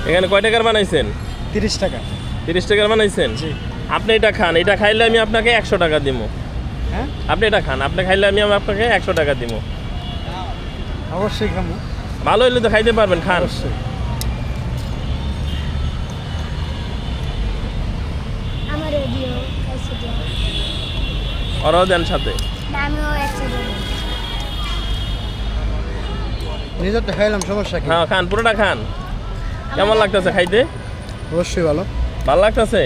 এখানে কয় টাকার বানাইছেন? 30 টাকা। 30 টাকার বানাইছেন? জি। আপনি এটা খান, এটা খাইলে আমি আপনাকে 100 টাকা দিব। হ্যাঁ, আপনি এটা খান, আপনি খাইলে আমি আপনাকে 100 টাকা দিব। অবশ্যই খাবো। ভালো হইলে তো খাইতে পারবেন, খান। অবশ্যই। আমারও দিও, কাছে দিও। ওরাও দেন সাথে। না, আমিও একসাথে দিই। নিজেরটা খাইলাম, সমস্যা কি? হ্যাঁ খান, পুরোটা খান। কেমন আমার লাগতেছে খাইতে? অবশ্যই ভালো। ভালো লাগতেছে?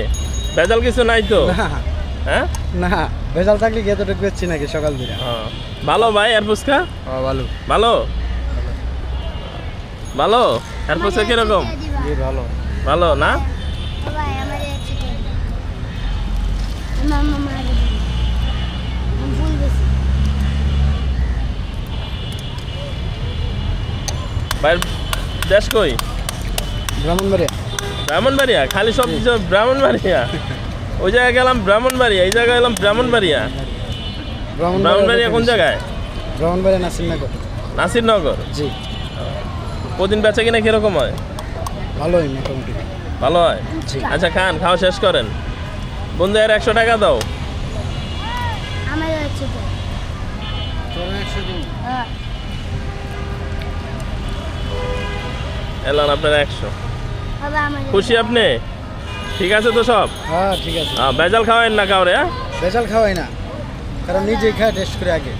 ভেজাল কিছু নাই তো? না হ্যাঁ না, ভেজাল থাকলে গিয়ে তো ঢুকবেচ্ছি নাকি সকাল দিকে? হ্যাঁ। ভালো ভাই, আর ফুচকা ভালো। ভালো ভালো। আর ফুচকা কিরকম? একসাথে দিবা। জি ভালো। ভালো না? বাবাই, আমারে একসাথে দিবা। আমার মামা আগে দিবে। আমি ভুল গেছি। ভাই দেশ কই? ব্রাহ্মণবাড়িয়া। ব্রাহ্মণবাড়িয়া? খালি সব কিছু ব্রাহ্মণবাড়িয়া। ওই জায়গায় গেলাম ব্রাহ্মণবাড়িয়া, এই জায়গায় গেলাম ব্রাহ্মণবাড়িয়া। ব্রাহ্মণবাড়িয়া কোন জায়গায়? ব্রাহ্মণবাড়িয়া নাসিরনগর। নাসিরনগর। জি। প্রতিদিন বেচা কিনা কিরকম হয়? ভালোই মোটামুটি। ভালো হয়? জি। আচ্ছা খান, খাওয়া শেষ করেন। বন্ধু আর 100 টাকা দাও। আমারও একসাথে। হ্যাঁ। এলাম আপনার 100। বাবা, আমারে খুশি আপনি? ঠিক আছে তো সব? হ্যাঁ ঠিক আছে। ভেজাল খাওয়ায়েন না কাউরে, হ্যাঁ? ভেজাল খাওয়াই না, কারণ নিজেই খাই টেস্ট করে আগে।